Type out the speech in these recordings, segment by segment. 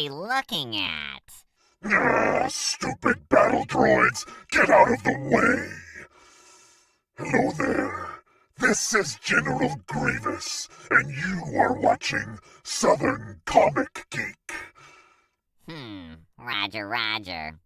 we looking at? Stupid battle droids, get out of the way! Hello there. This is General Grievous, and you are watching Southern Comic Geek. Roger, roger.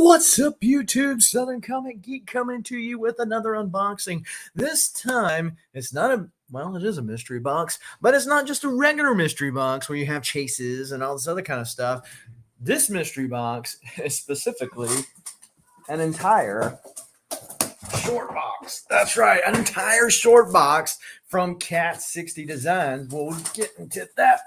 What's up, YouTube? Southern Comic Geek coming to you with another unboxing. This time, it's not a, well, it is a mystery box, but it's not just a regular mystery box where you have chases and all this other kind of stuff. This mystery box is specifically an entire short box. That's right, an entire short box from Cat 60 Designs. We'll get into that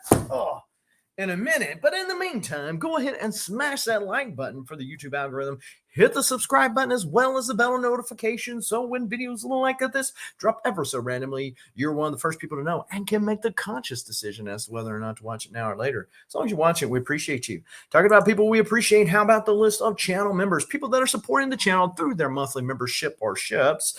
in a minute, but in the meantime, go ahead and smash that like button for the YouTube algorithm. Hit the subscribe button as well as the bell notification, so when videos like this drop ever so randomly, you're one of the first people to know and can make the conscious decision as to whether or not to watch it now or later. As long as you watch it, we appreciate you. Talking about people we appreciate, how about the list of channel members, people that are supporting the channel through their monthly membership or ships?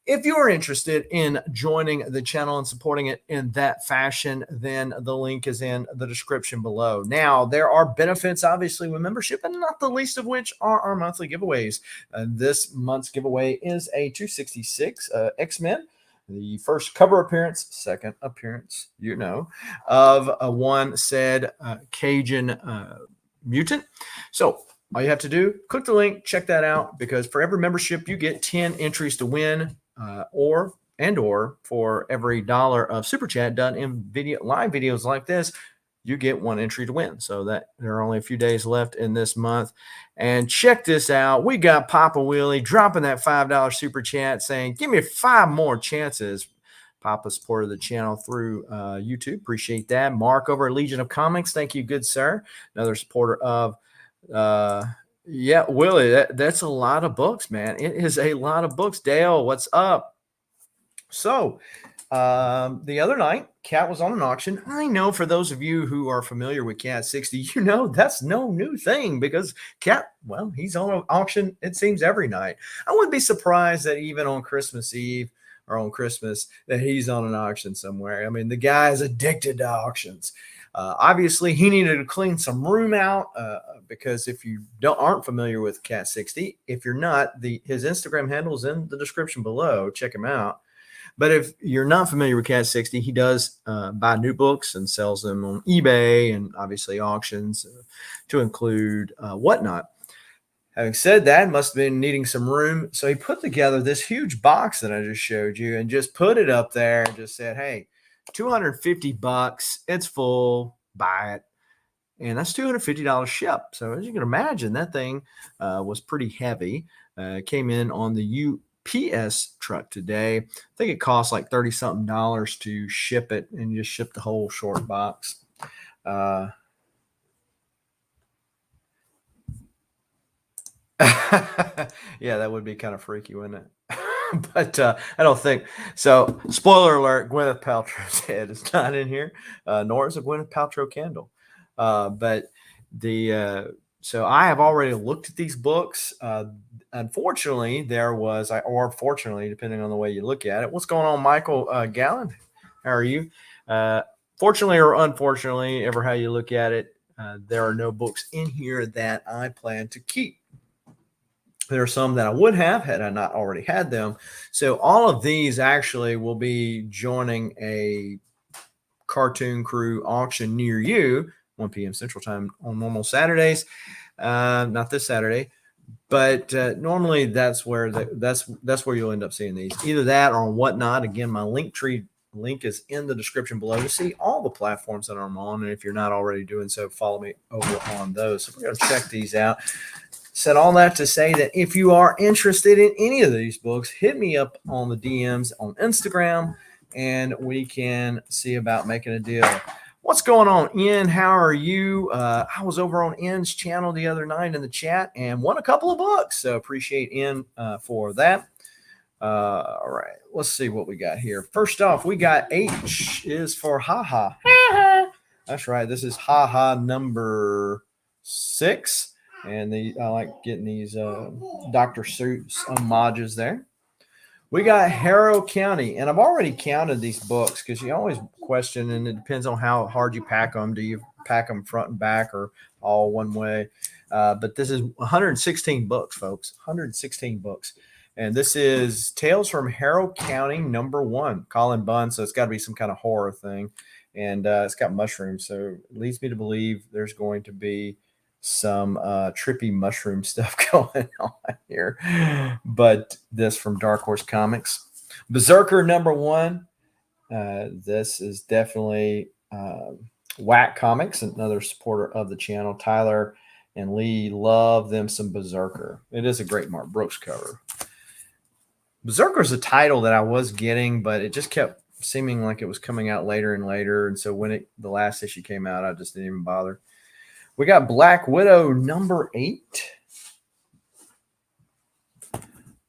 If you're interested in joining the channel and supporting it in that fashion, then the link is in the description below. Now, there are benefits, obviously, with membership, and not the least of which are our monthly giveaways. This month's giveaway is a 266 X-Men, the first cover appearance, second appearance, of one said Cajun mutant. So all you have to do, click the link, check that out, because for every membership, you get 10 entries to win, or for every $1 of super chat done in live videos like this, you get one entry to win. So that there are only a few days left in this month. And check this out. We got Papa Willie dropping that $5 super chat saying, give me 5 more chances. Papa supported the channel through YouTube. Appreciate that. Mark over at Legion of Comics. Thank you, good sir. Another supporter of yeah, Willie, that's a lot of books, man. It is a lot of books. Dale, what's up? So the other night, Cat was on an auction. I know for those of you who are familiar with Cat 60, you know that's no new thing because Cat, well, he's on an auction, it seems, every night. I wouldn't be surprised that even on Christmas Eve or on Christmas that he's on an auction somewhere. I mean, the guy is addicted to auctions. Obviously, he needed to clean some room out because if you aren't familiar with Cat 60, if you're not, his Instagram handle is in the description below. Check him out. But if you're not familiar with Cat 60, he does buy new books and sells them on eBay and obviously auctions to include whatnot. Having said that, must have been needing some room. So he put together this huge box that I just showed you and just put it up there and just said, hey, $250, it's full, buy it. And that's $250 ship. So as you can imagine, that thing was pretty heavy. Came in on the UPS truck today. I think it cost like $30-something to ship it and just ship the whole short box. Yeah, that would be kind of freaky, wouldn't it? But I don't think so. Spoiler alert, Gwyneth Paltrow's head is not in here, nor is a Gwyneth Paltrow candle. But so I have already looked at these books. Unfortunately, or fortunately, depending on the way you look at it. What's going on, Michael Gallen? How are you? Fortunately or unfortunately, ever how you look at it, there are no books in here that I plan to keep. There are some that I would have had I not already had them. So all of these actually will be joining a Cartoon Crew auction near you, 1 p.m. Central Time on normal Saturdays. Not this Saturday, but normally that's where you'll end up seeing these. Either that or on Whatnot. Again, my link is in the description below to see all the platforms that I'm on. And if you're not already doing so, follow me over on those. So we're going to check these out. Said all that to say that if you are interested in any of these books, hit me up on the DMs on Instagram, and we can see about making a deal. What's going on, Ian? How are you? I was over on Ian's channel the other night in the chat and won a couple of books, so appreciate Ian for that. All right, let's see what we got here. First off, we got H is for haha. That's right. This is haha number 6, and I like getting these Dr. Seuss homages there. We got Harrow County, and I've already counted these books because you always question, and it depends on how hard you pack them. Do you pack them front and back or all one way? But this is 116 books, folks. 116 books. And this is Tales from Harrow County #1, Colin Bunn. So it's got to be some kind of horror thing. And it's got mushrooms. So it leads me to believe there's going to be some trippy mushroom stuff going on here. But this from Dark Horse Comics. Berserker #1. This is definitely Whack Comics, another supporter of the channel. Tyler and Lee love them some Berserker. It is a great Mark Brooks cover. Berserker is a title that I was getting, but it just kept seeming like it was coming out later and later. And so when the last issue came out, I just didn't even bother. We got Black Widow #8.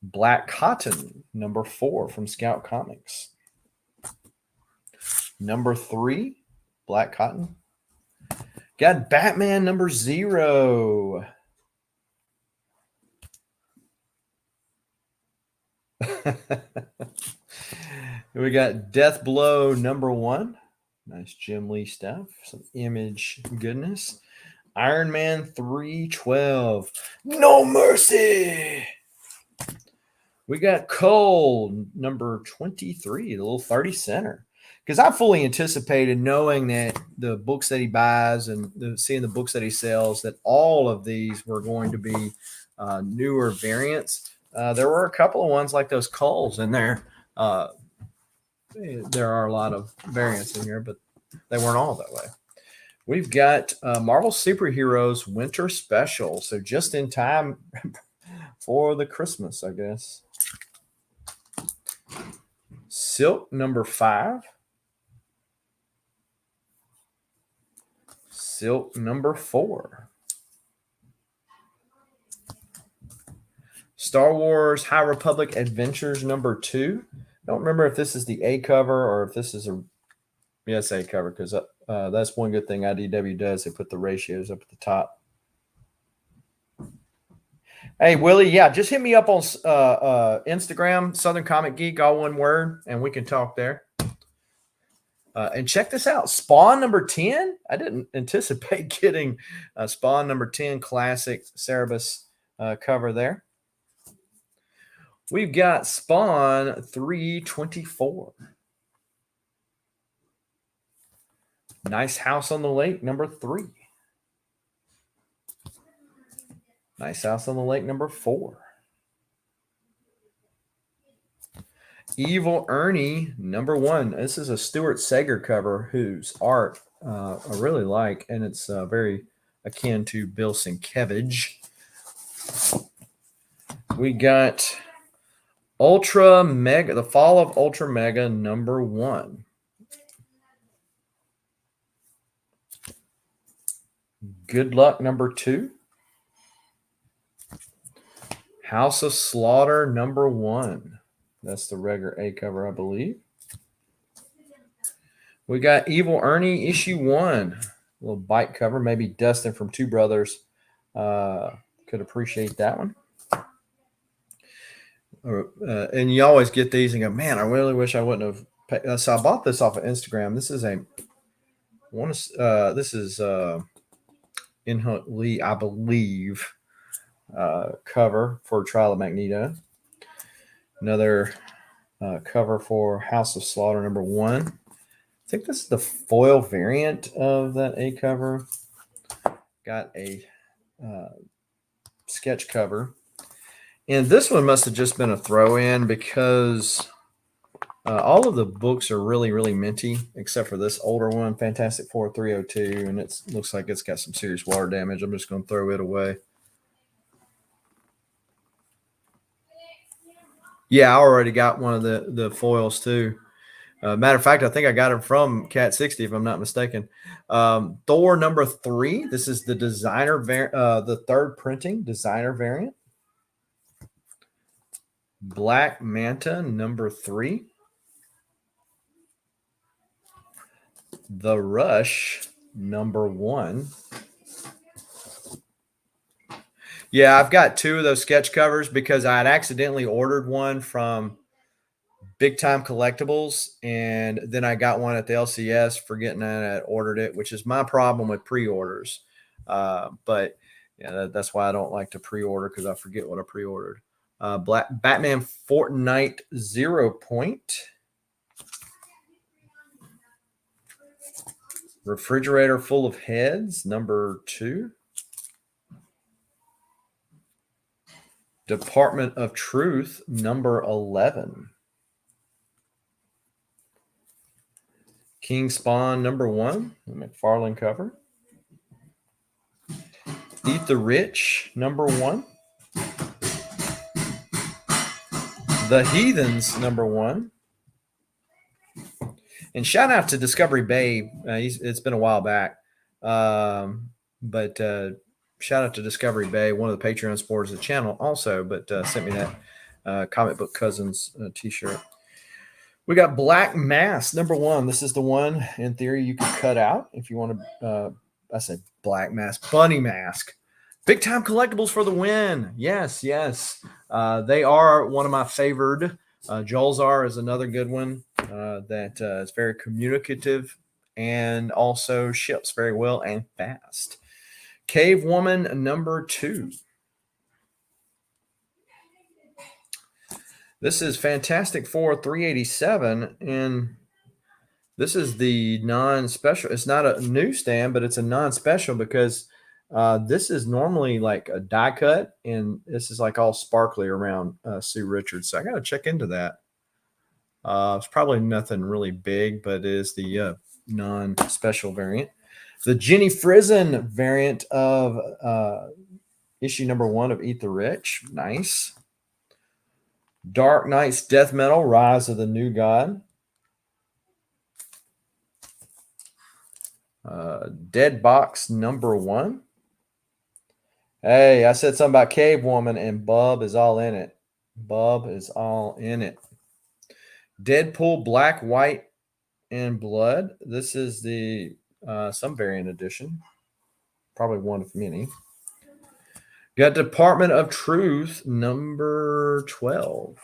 Black Cotton #4 from Scout Comics. #3, Black Cotton. Got Batman #0. We got Death Blow #1. Nice Jim Lee stuff. Some Image goodness. Iron Man 312. No Mercy. We got Cole #23, the little 30 center. Because I fully anticipated, knowing that the books that he buys and seeing the books that he sells, that all of these were going to be newer variants. There were a couple of ones like those Coles in there. There are a lot of variants in here, but they weren't all that way. We've got Marvel Superheroes Winter Special. So just in time for the Christmas, I guess. Silk #5. Silk #4. Star Wars High Republic Adventures #2. Don't remember if this is the A cover or if this is a A cover, because that's one good thing IDW does. They put the ratios up at the top. Hey, Willie, yeah, just hit me up on Instagram, Southern Comic Geek, all one word, and we can talk there. And check this out, Spawn #10. I didn't anticipate getting Spawn #10 classic Cerebus cover there. We've got Spawn 324. Nice House on the Lake #3. Nice House on the Lake #4. Evil Ernie #1. This is a Stuart Sager cover whose art I really like, and it's very akin to Bill Sienkiewicz. We got Ultra Mega, The Fall of Ultra Mega #1. Good Luck #2. House of Slaughter #1. That's the regular A cover, I believe. We got Evil Ernie #1. A little bite cover. Maybe Dustin from Two Brothers could appreciate that one. And you always get these and go, man, I really wish I wouldn't have paid. So I bought this off of Instagram. This is In Hunt Lee, I believe, cover for Trial of Magneto. Another cover for House of Slaughter #1. I think this is the foil variant of that A cover. Got a sketch cover. And this one must have just been a throw-in because all of the books are really, really minty, except for this older one, Fantastic Four 302, and it looks like it's got some serious water damage. I'm just going to throw it away. Yeah, I already got one of the foils too. Matter of fact, I think I got it from Cat 60, if I'm not mistaken. Thor #3. This is the designer the third printing designer variant. Black Manta number 3. The Rush number 1. Yeah, I've got 2 of those sketch covers because I had accidentally ordered one from Big Time Collectibles, and then I got one at the LCS forgetting that I had ordered it, which is my problem with pre-orders. But yeah, that's why I don't like to pre-order, because I forget what I pre-ordered. Batman Fortnite 0 Point. Refrigerator Full of Heads number 2. Department of Truth number 11. King Spawn number 1, the McFarlane cover. Eat the Rich number 1. The Heathens number 1. And shout out to Discovery Bay. It's been a while back. But shout out to Discovery Bay, one of the Patreon supporters of the channel also, but sent me that Comic Book Cousins t-shirt. We got Black Mask number 1. This is the one, in theory, you could cut out if you want to. I said Black Mask, Bunny Mask. Big Time Collectibles for the win. Yes, yes. They are one of my favored. Jolzar is another good one that is very communicative and also ships very well and fast. Cave Woman number 2. This is Fantastic Four 387, and this is the non-special. It's not a newsstand, but it's a non-special because this is normally like a die cut, and this is like all sparkly around Sue Richards. So I got to check into that. It's probably nothing really big, but it is the non-special variant. The Jenny Frizen variant of issue number 1 of Eat the Rich. Nice. Dark Knight's Death Metal, Rise of the New God. Dead Box number 1. Hey, I said something about Cave Woman, and Bub is all in it. Bub is all in it. Deadpool Black, White, and Blood. This is the some variant edition. Probably one of many. Got Department of Truth number 12.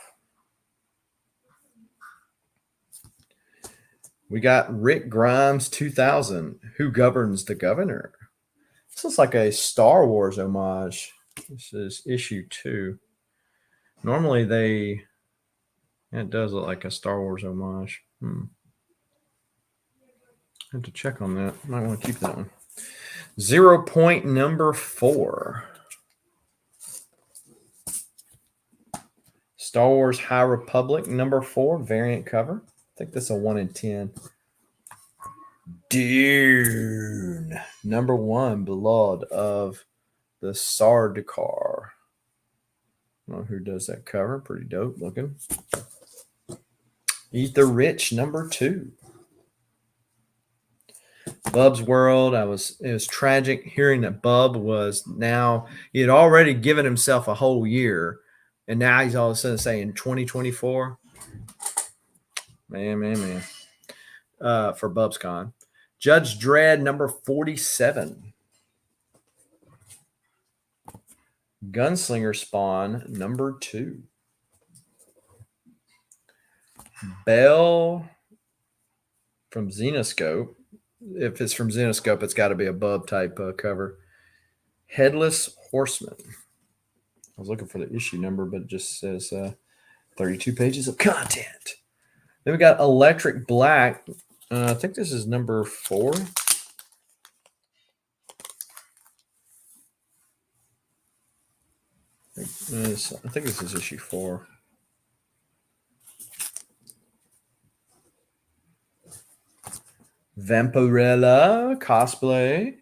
We got Rick Grimes 2000. Who Governs the Governor? This looks like a Star Wars homage. This is issue 2. Normally it does look like a Star Wars homage. I have to check on that. Might want to keep that one. 0 Point number 4. Star Wars High Republic number 4 variant cover. I think this is a 1 in 10. Dune number 1, Blood of the Sardaukar. I don't know who does that cover. Pretty dope looking. Eat the Rich number 2. Bub's World. It was tragic hearing that Bub he had already given himself a whole year, and now he's all of a sudden saying 2024. Man. For Bub's Con. Judge Dredd number 47. Gunslinger Spawn number 2. Bell from Xenoscope. If it's from Xenoscope, it's got to be a Bub type cover. Headless Horseman. I was looking for the issue number, but it just says 32 pages of content. Then we got Electric Black. I think this is number 4. I think this is issue 4. Vampirella cosplay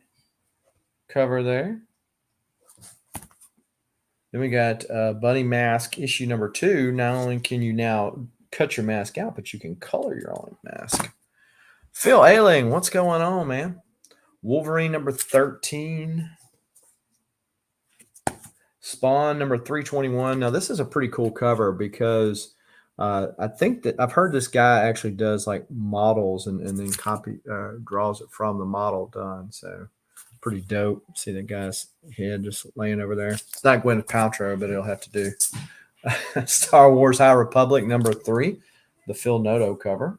cover there. Then we got Bunny Mask issue number 2. Not only can you now cut your mask out, but you can color your own mask. Phil Ailing, what's going on, man? Wolverine number 13. Spawn number 321. Now, this is a pretty cool cover because I think that I've heard this guy actually does like models and then draws it from the model done. So pretty dope. See that guy's head just laying over there. It's not Gwyneth Paltrow, but it'll have to do. Star Wars High Republic number 3, the Phil Noto cover.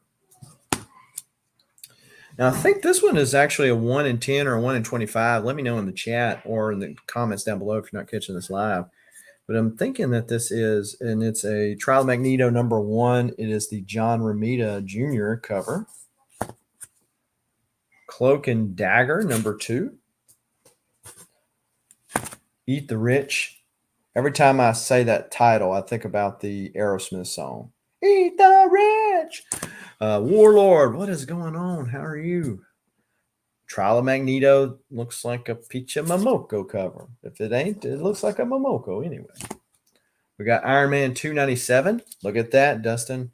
Now, I think this one is actually a 1 in 10 or a 1 in 25. Let me know in the chat or in the comments down below if you're not catching this live. But I'm thinking that this is, and it's a Trial of Magneto number 1. It is the John Romita Jr. cover. Cloak and Dagger number 2. Eat the Rich. Every time I say that title, I think about the Aerosmith song. Eat the Rich. Warlord, what is going on? How are you? Trial of Magneto looks like a Picha Momoko cover. If it ain't, it looks like a Momoko anyway. We got Iron Man 297. Look at that, Dustin,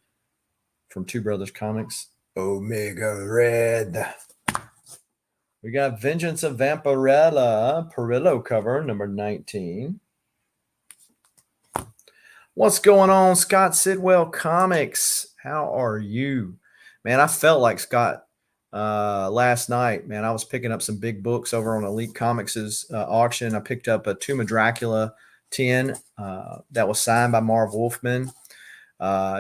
from Two Brothers Comics. Omega Red. We got Vengeance of Vampirella, Perillo cover, number 19. What's going on, Scott Sidwell Comics? How are you? Man, I felt like Scott last night. Man, I was picking up some big books over on Elite Comics' auction. I picked up a Tomb of Dracula 10 that was signed by Marv Wolfman.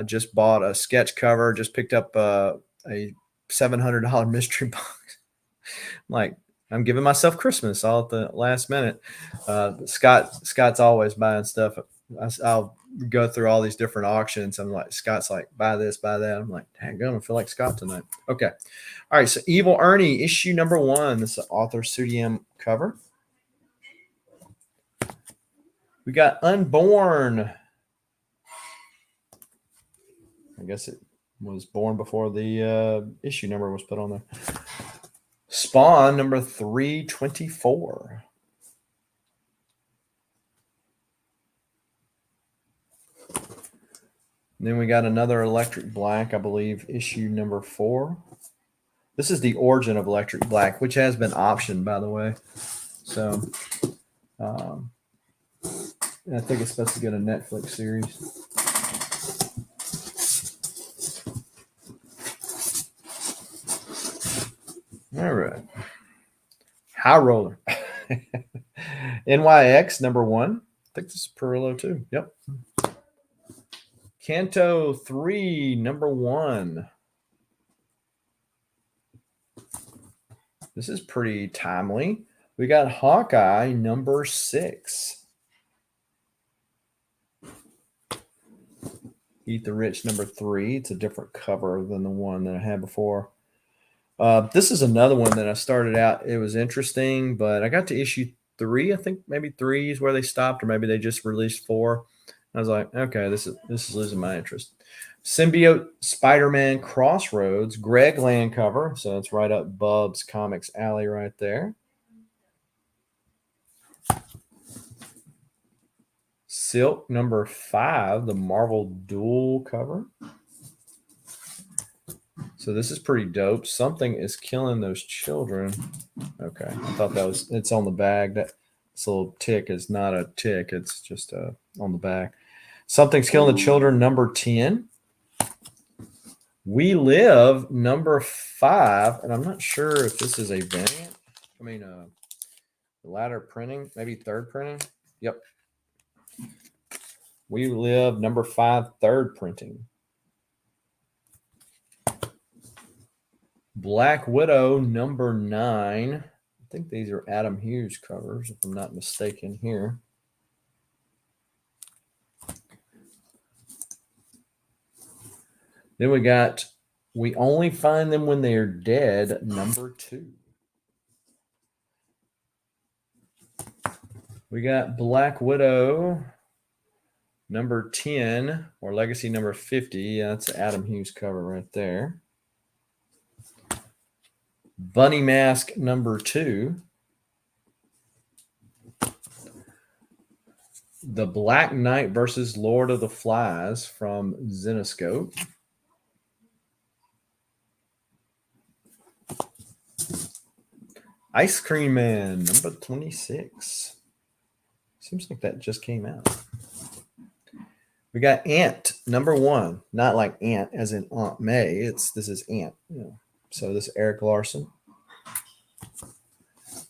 Just bought a sketch cover. Just picked up a $700 mystery box. Like, I'm giving myself Christmas all at the last minute. Scott's always buying stuff. I'll go through all these different auctions. I'm like, Scott's like, buy this, buy that. I'm like, dang, I feel like Scott tonight. Okay. All right. So Evil Ernie, issue number 1. This is the author pseudonym cover. We got Unborn. I guess it was born before the issue number was put on there. Spawn number 324. Then we got another Electric Black, I believe, issue number 4. This is the origin of Electric Black, which has been optioned, by the way. So, I think it's supposed to get a Netflix series. All right. High Roller. NYX number 1. I think this is Perillo too. Yep. Canto 3 number 1. This is pretty timely. We got Hawkeye number 6. Eat the Rich number 3. It's a different cover than the one that I had before. This is another one that I started out. It was interesting, but I got to issue 3. I think maybe 3 is where they stopped, or maybe they just released 4. I was like, okay, this is losing my interest. Symbiote Spider-Man Crossroads, Greg Land cover. So it's right up Bub's Comics alley right there. Silk number 5, the Marvel Duel cover. So this is pretty dope. Something is killing those children. Okay, I thought that was, it's on the bag. That this little tick is not a tick. It's just on the back. Something's killing the children, number 10. We Live, number 5. And I'm not sure if this is a variant. I mean, the latter printing, maybe third printing. Yep. We Live, number 5, third printing. Black Widow, number 9. I think these are Adam Hughes covers, if I'm not mistaken here. Then we got We Only Find Them When They Are Dead, number 2. We got Black Widow, number 10, or Legacy number 50. That's Adam Hughes cover right there. Bunny Mask number 2. The Black Knight versus Lord of the Flies from Zenoscope. Ice Cream Man number 26. Seems like that just came out. We got Ant #1, not like Ant as in Aunt May. This is Ant. So this is Eric Larson.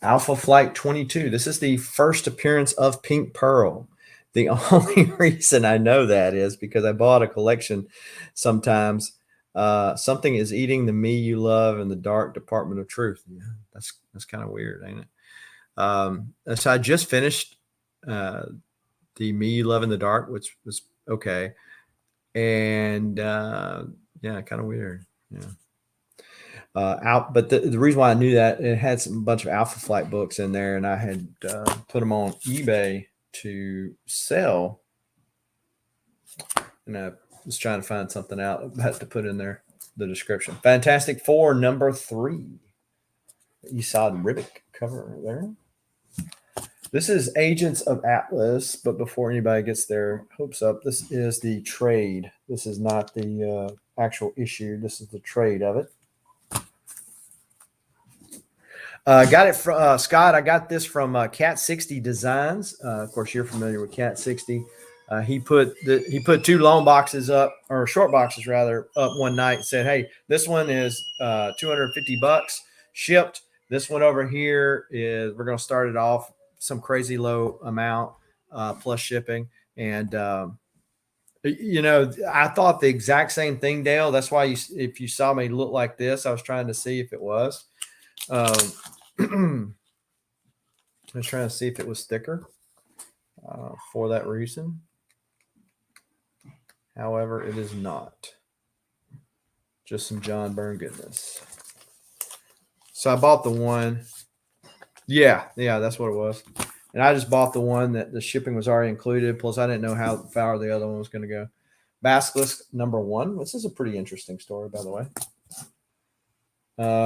Alpha Flight 22. This is the first appearance of Pink Pearl. The only reason I know that is because I bought a collection sometimes. Something is eating the me you love in the dark department of truth. Yeah, that's kind of weird, ain't it? So I just finished the Me You Love in the Dark, which was okay. And yeah, kind of weird. Yeah. But the reason why I knew that, it had a bunch of Alpha Flight books in there, and I had put them on eBay to sell, and I was trying to find something out about to put in there, the description. Fantastic Four #3. You saw the Ribic cover there. This is Agents of Atlas, but before anybody gets their hopes up, this is the trade. This is not the actual issue. This is the trade of it. Got it from Scott. I got this from Cat 60 Designs. Of course, you're familiar with Cat 60. He put 2 long boxes up, or short boxes rather, up one night and said, "Hey, this one is $250 shipped. This one over here is, we're going to start it off some crazy low amount plus shipping." And I thought the exact same thing, Dale. That's why if you saw me look like this, I was trying to see if it was. I was trying to see if it was thicker for that reason. However, it is not. Just some John Byrne goodness. So I bought the one. Yeah, that's what it was. And I just bought the one that the shipping was already included. Plus, I didn't know how far the other one was going to go. Basilisk #1. This is a pretty interesting story, by the way.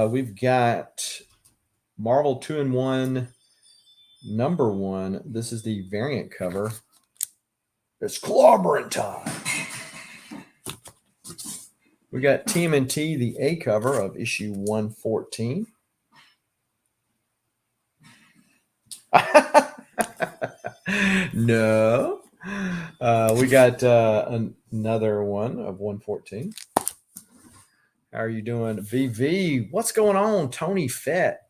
We've got Marvel 2-in-1 #1. This is the variant cover. It's clobbering time. We got TMNT, the A cover of issue 114. No. We got another one of 114. How are you doing? VV, what's going on? Tony Fett.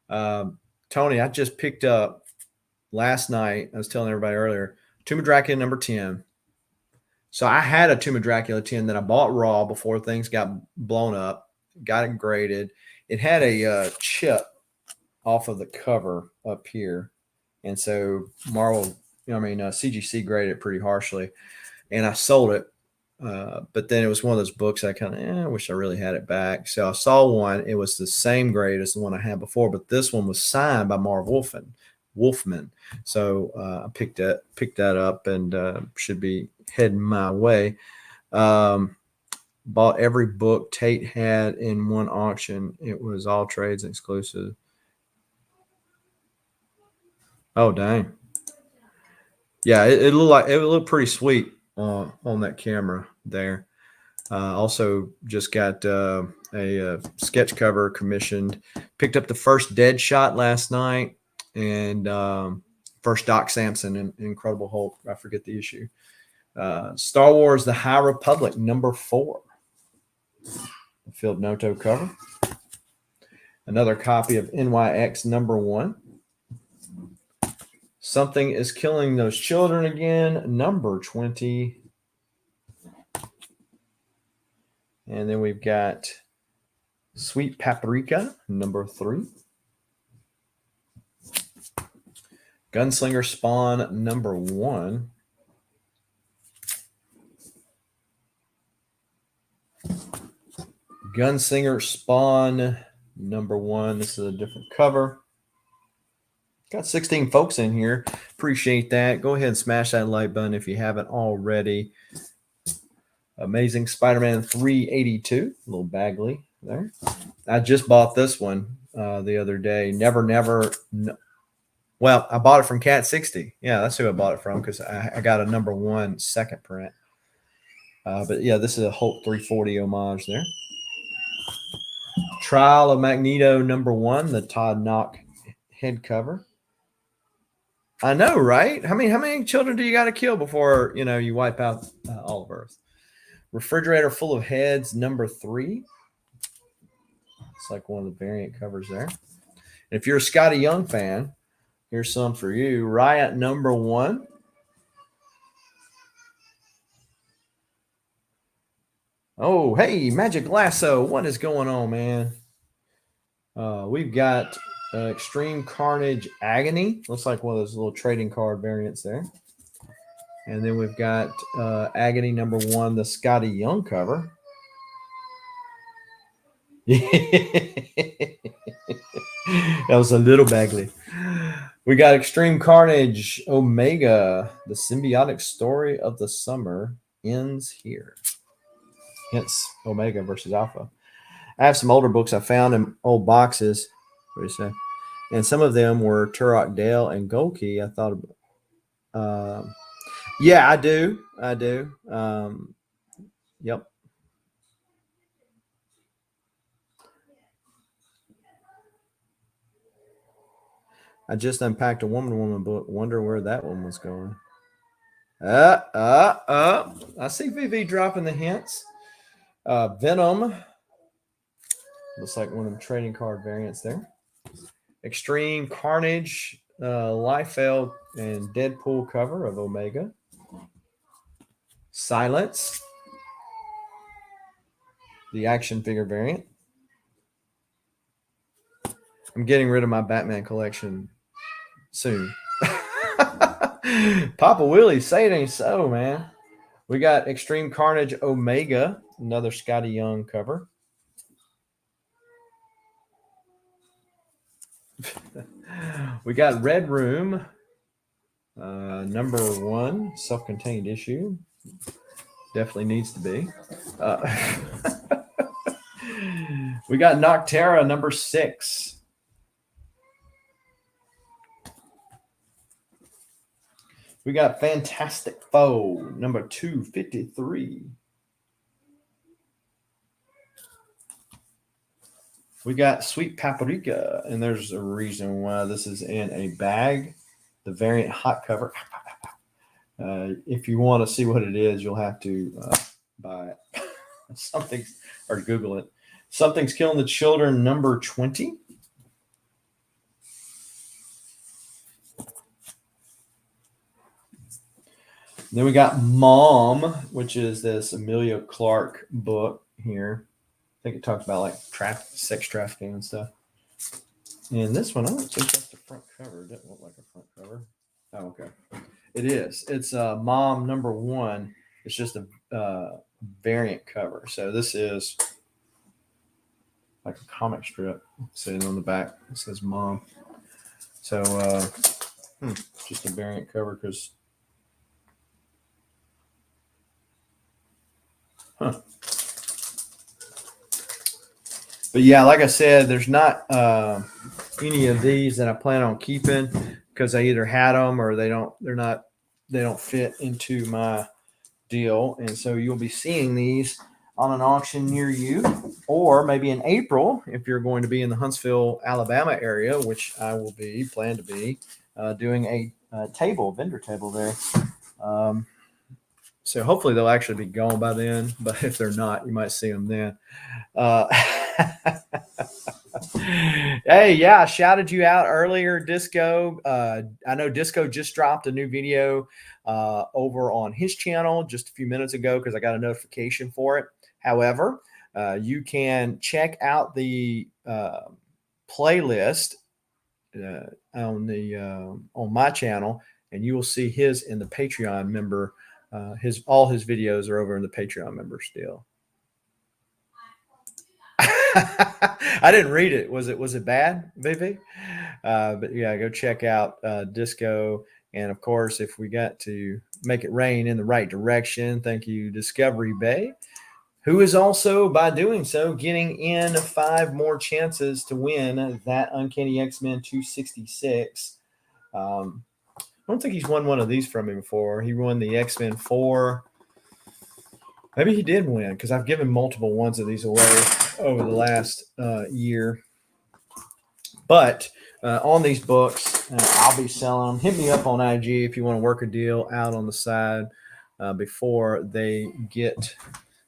Tony, I just picked up last night. I was telling everybody earlier, Tomb of Dracula #10. So I had a Tomb of Dracula 10 that I bought raw before things got blown up. Got it graded. It had a chip off of the cover up here. And so CGC graded it pretty harshly. And I sold it. But then it was one of those books I kind of, I wish I really had it back. So I saw one. It was the same grade as the one I had before, but this one was signed by Marv Wolfman. So I picked that up and should be heading my way. Bought every book Tate had in one auction. It was all trades exclusive. Oh, dang. Yeah, it looked pretty sweet on that camera there. Also just got a sketch cover commissioned. Picked up the first Deadshot last night and first Doc Samson in Incredible Hulk. I forget the issue. Star Wars: The High Republic #4. The Philip Noto cover. Another copy of NYX #1. Something is Killing Those Children Again, #20. And then we've got Sweet Paprika, #3. Gunslinger Spawn, #1. Gunslinger Spawn, #1. This is a different cover. Got 16 folks in here. Appreciate that. Go ahead and smash that like button if you haven't already. Amazing Spider-Man 382. A little Bagley there. I just bought this one the other day. Well, I bought it from Cat 60. Yeah, that's who I bought it from because I got a #1 second print. But yeah, this is a Hulk 340 homage there. Trial of Magneto #1, the Todd Knock head cover. I know, right? How many children do you got to kill before you wipe out all of Earth? Refrigerator full of heads, number 3. It's like one of the variant covers there. And if you're a Scotty Young fan, here's some for you. Riot number 1. Oh, hey, Magic Lasso. What is going on, man? We've got Extreme Carnage Agony. Looks like one of those little trading card variants there. And then we've got Agony number 1, the Scotty Young cover. That was a little bagly. We got Extreme Carnage Omega. The symbiotic story of the summer ends here. Hence Omega versus Alpha. I have some older books I found in old boxes. What do you say? And some of them were Turok Dale and Golki. I thought yeah, I do. Yep. I just unpacked a woman book. Wonder where that one was going. I see VV dropping the hints. Venom. Looks like one of the trading card variants there. Extreme Carnage, Liefeld, and Deadpool cover of Omega. Silence. The action figure variant. I'm getting rid of my Batman collection soon. Papa Willie, say it ain't so, man. We got Extreme Carnage Omega, another Scotty Young cover. We got Red Room, number 1, self-contained issue. Definitely needs to be. We got Noctera, number 6. We got Fantastic Foe, number 253. We got Sweet Paprika, and there's a reason why this is in a bag. The variant hot cover. If you want to see what it is, you'll have to buy it. Something's, or Google it. Something's Killing the Children, number 20. Then we got Mom, which is this Amelia Clark book here. I think it talks about like sex trafficking and stuff. And this one, I don't think that's the front cover. It doesn't look like a front cover. Oh, okay. It is. It's Mom number 1. It's just a variant cover. So this is like a comic strip sitting on the back. It says Mom. So just a variant cover because But yeah, like I said, there's not any of these that I plan on keeping because I either had them or they don't fit into my deal. And so you'll be seeing these on an auction near you, or maybe in April if you're going to be in the Huntsville, Alabama area, which I will be, plan to be, doing a vendor table there. So hopefully they'll actually be gone by then, but if they're not, you might see them then. Hey, yeah, I shouted you out earlier, Disco. I know Disco just dropped a new video over on his channel just a few minutes ago because I got a notification for it. However, you can check out the playlist on my channel, and you will see his in the Patreon member. All his videos are over in the Patreon members deal. I didn't read it. Was it bad, Vivi? But yeah, go check out Disco. And of course, if we got to make it rain in the right direction, thank you, Discovery Bay, who is also, by doing so, getting in 5 more chances to win that Uncanny X-Men 266. I don't think he's won one of these from me before. He won the X-Men 4. Maybe he did win because I've given multiple ones of these away over the last year. But on these books. I'll be selling them. Hit me up on IG if you want to work a deal out on the side before they get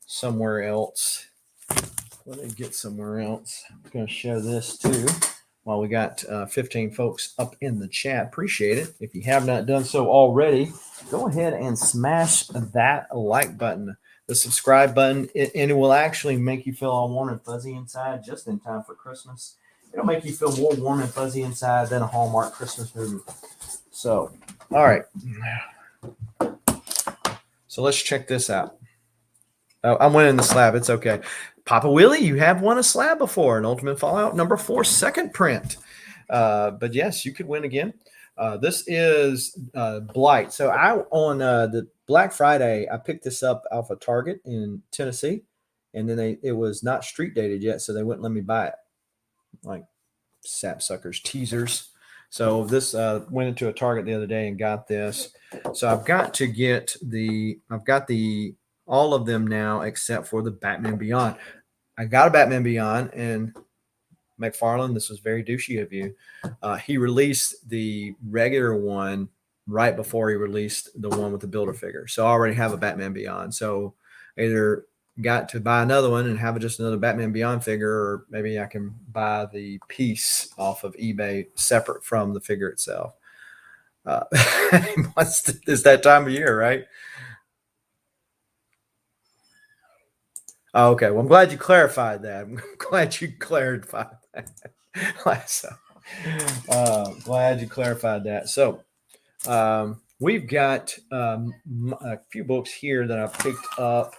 somewhere else. Let me get somewhere else. I'm going to show this too while we got 15 folks up in the chat. Appreciate it. If you have not done so already, go ahead and smash that like button, the subscribe button, and it will actually make you feel all warm and fuzzy inside just in time for Christmas. It'll make you feel more warm and fuzzy inside than a Hallmark Christmas movie. So, all right. So let's check this out. Oh, I'm winning the slab. It's okay. Papa Willie, you have won a slab before, an Ultimate Fallout number 4 second print. But yes, you could win again. This is Blight. So on the Black Friday, I picked this up off of Target in Tennessee, and then it was not street dated yet, so they wouldn't let me buy it. Like sapsuckers, teasers. So this went into a Target the other day and got this. So I've got to get all of them now except for the Batman Beyond. I got a Batman Beyond, and McFarlane, this was very douchey of you. He released the regular one right before he released the one with the builder figure. So I already have a Batman Beyond. So either got to buy another one and have just another Batman Beyond figure, or maybe I can buy the piece off of eBay separate from the figure itself. It's that time of year, right? Oh, okay. Well, I'm glad you clarified that. I'm glad you clarified that. So, glad you clarified that. So, we've got a few books here that I picked up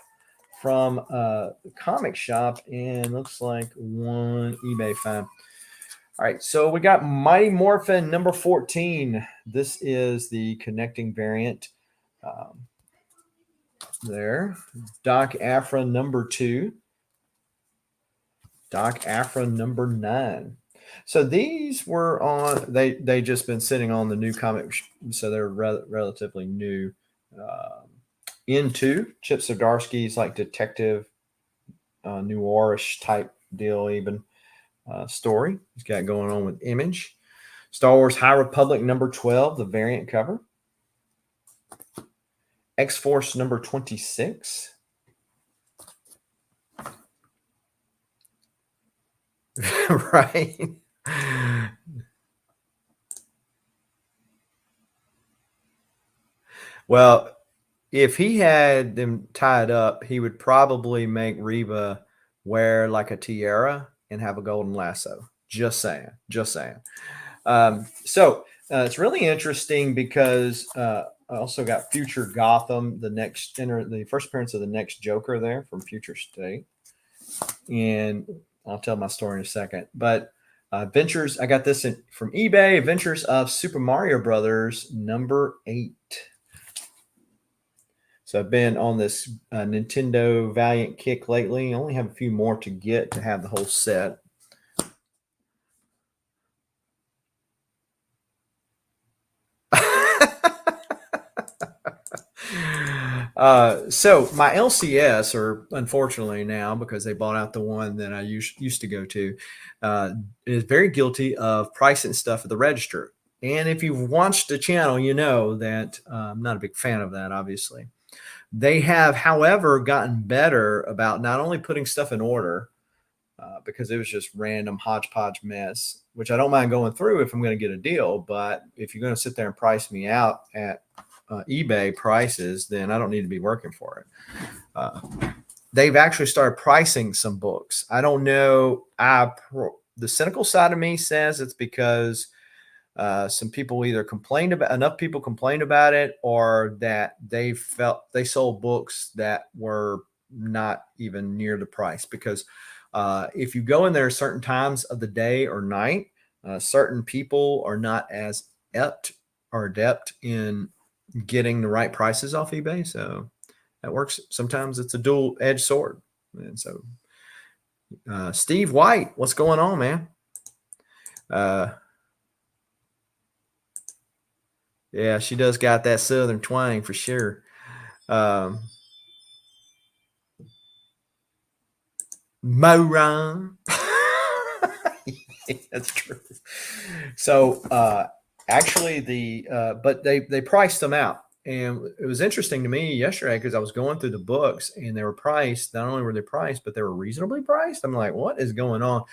from the comic shop, and looks like one eBay find. All right, so we got Mighty Morphin number 14. This is the connecting variant. There. Doc Afra number 2. Doc Afra number 9. So these were on, they just been sitting on the new comic, so they're relatively new. Into Chip Zdarsky's like detective noirish type deal, even story he's got going on with Image. Star Wars High Republic number 12, the variant cover. X-Force number 26. Right. Well, if he had them tied up, he would probably make Reva wear like a tiara and have a golden lasso. Just saying. So it's really interesting because I also got Future Gotham, the first appearance of the next Joker there from Future State. And I'll tell my story in a second. But Adventures, I got this from eBay, Adventures of Super Mario Brothers number 8. So I've been on this Nintendo Valiant kick lately. I only have a few more to get to have the whole set. So my LCS, or unfortunately now because they bought out the one that I used to go to, is very guilty of pricing stuff at the register. And if you've watched the channel, you know that I'm not a big fan of that, obviously. They have, however, gotten better about not only putting stuff in order, because it was just random hodgepodge mess, which I don't mind going through if I'm going to get a deal. But if you're going to sit there and price me out at eBay prices, then I don't need to be working for it. They've actually started pricing some books. I don't know. The cynical side of me says it's because some people either enough people complained about it, or that they felt they sold books that were not even near the price. Because if you go in there certain times of the day or night, certain people are not as adept in getting the right prices off eBay. So that works. Sometimes it's a dual-edged sword. And so Steve White, what's going on, man? Yeah, she does got that southern twang for sure. Moron. That's true. So actually, but they priced them out, and it was interesting to me yesterday because I was going through the books and they were priced. Not only were they priced, but they were reasonably priced. I'm like, what is going on?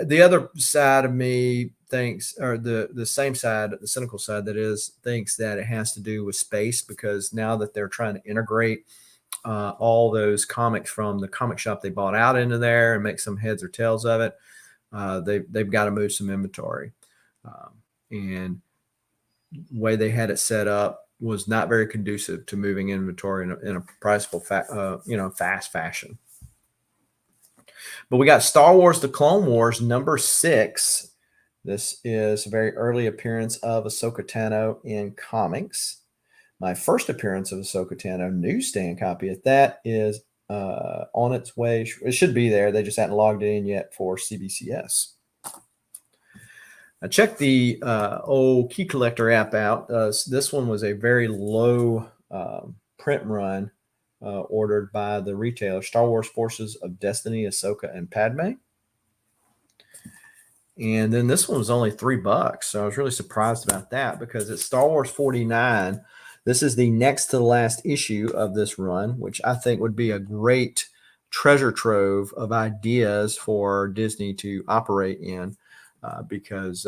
The other side of me thinks, or the same side, the cynical side, that is, thinks that it has to do with space, because now that they're trying to integrate all those comics from the comic shop they bought out into there and make some heads or tails of it, they've got to move some inventory. And the way they had it set up was not very conducive to moving inventory in a priceful, fast fashion. But we got Star Wars: The Clone Wars #6. This is a very early appearance of Ahsoka Tano in comics. My first appearance of Ahsoka Tano newsstand copy of that is on its way. It should be there. They just hadn't logged it in yet for CBCS. I checked the old Key Collector app out. This one was a very low print run ordered by the retailer, Star Wars Forces of Destiny, Ahsoka, and Padme. And then this one was only $3. So I was really surprised about that because it's Star Wars 49. This is the next to the last issue of this run, which I think would be a great treasure trove of ideas for Disney to operate in. Because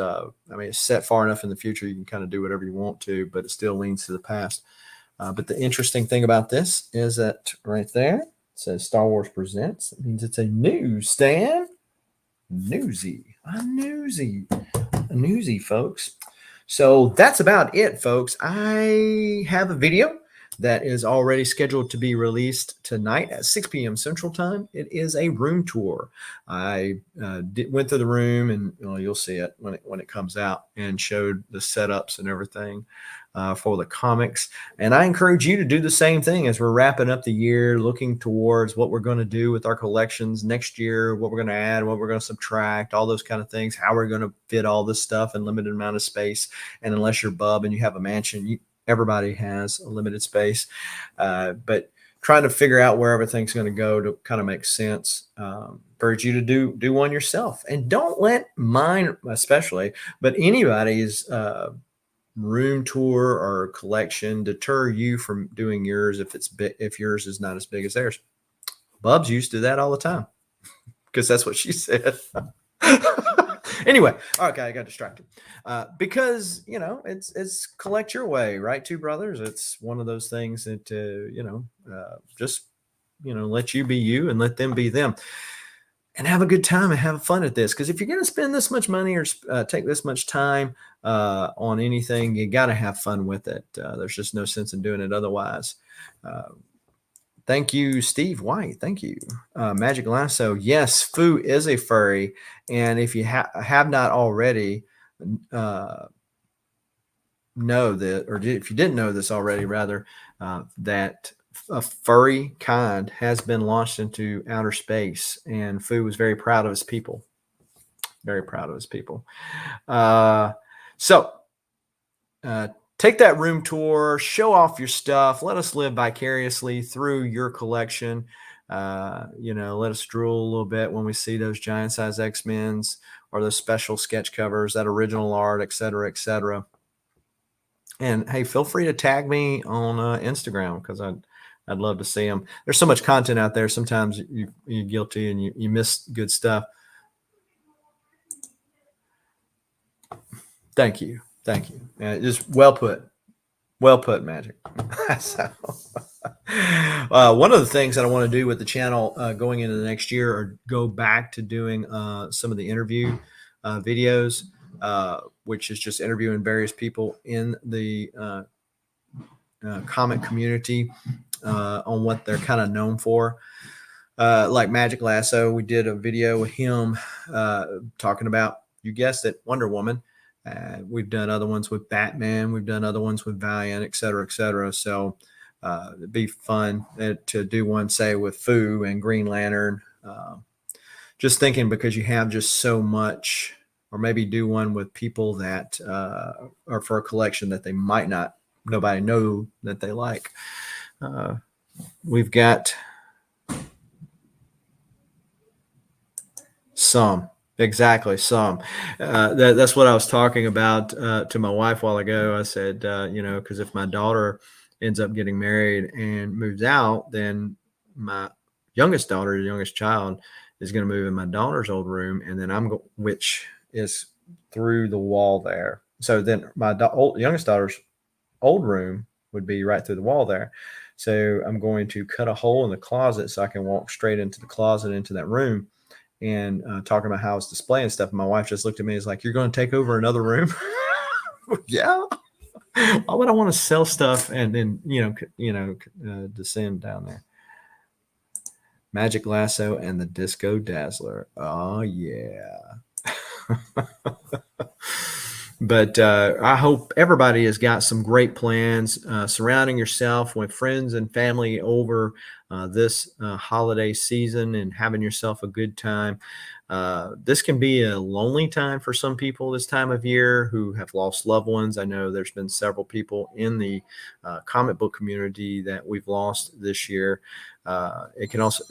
it's set far enough in the future, you can kind of do whatever you want to, but it still leans to the past. But the interesting thing about this is that right there, it says Star Wars Presents. It means it's a newsstand. Newsy, folks. So that's about it, folks. I have a video that is already scheduled to be released tonight at 6 p.m. Central Time. It is a room tour. I went through the room, and you'll see it when it comes out, and showed the setups and everything for the comics. And I encourage you to do the same thing as we're wrapping up the year, looking towards what we're going to do with our collections next year, what we're going to add, what we're going to subtract, all those kind of things, how we're going to fit all this stuff in limited amount of space. And unless you're Bub and you have a mansion, everybody has a limited space, but trying to figure out where everything's going to go to kind of make sense. Encourage you to do one yourself, and don't let mine especially, but anybody's room tour or collection deter you from doing yours if yours is not as big as theirs. Bubs used to do that all the time because that's what she said. Anyway, okay, I got distracted because it's collect your way, right? Two brothers. It's one of those things that just let you be you and let them be them, and have a good time and have fun at this. Because if you're going to spend this much money or take this much time on anything, you got to have fun with it. There's just no sense in doing it otherwise. Thank you, Steve White. Thank you. Magic Lasso. Yes, Fu is a furry. And if you have not already know that, or if you didn't know this already, rather, that a furry kind has been launched into outer space. And Fu was very proud of his people. Very proud of his people. Take that room tour, show off your stuff. Let us live vicariously through your collection. Let us drool a little bit when we see those giant size X-Men's or those special sketch covers, that original art, et cetera, et cetera. And hey, feel free to tag me on Instagram because I'd love to see them. There's so much content out there. Sometimes you're guilty and you miss good stuff. Thank you. Just well put, Magic. So, one of the things that I want to do with the channel going into the next year are go back to doing some of the interview videos, which is just interviewing various people in the comic community on what they're kind of known for. Like Magic Lasso, we did a video with him talking about, you guessed it, Wonder Woman. We've done other ones with Batman. We've done other ones with Valiant, et cetera, et cetera. So it'd be fun to do one, say, with Fu and Green Lantern. Just thinking because you have just so much, or maybe do one with people that are for a collection that they might not, nobody know that they like. We've got some Exactly. Some. That's what I was talking about to my wife a while ago. I said, because if my daughter ends up getting married and moves out, then my youngest daughter, the youngest child, is going to move in my daughter's old room, and then which is through the wall there. So then my youngest daughter's old room would be right through the wall there. So I'm going to cut a hole in the closet so I can walk straight into the closet into that room and talking about how it's displaying stuff. And my wife just looked at me and was like, "You're going to take over another room?" Yeah. Why would I want to sell stuff and then descend down there? Magic Lasso and the Disco Dazzler. Oh yeah. But I hope everybody has got some great plans surrounding yourself with friends and family over this holiday season and having yourself a good time. This can be a lonely time for some people this time of year who have lost loved ones. I know there's been several people in the comic book community that we've lost this year. It can also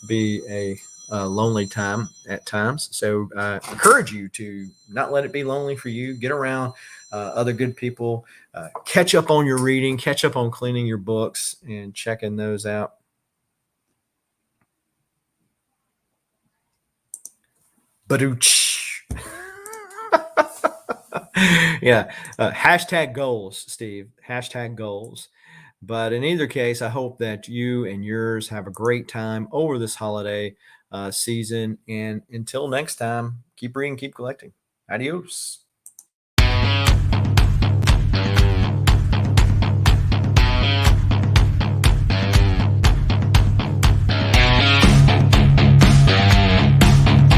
be a lonely time at times. So I encourage you to not let it be lonely for you. Get around other good people, catch up on your reading, catch up on cleaning your books and checking those out. Badooch. Yeah. Hashtag goals, Steve. Hashtag goals. But in either case, I hope that you and yours have a great time over this holiday season. And until next time, keep reading, keep collecting. Adios.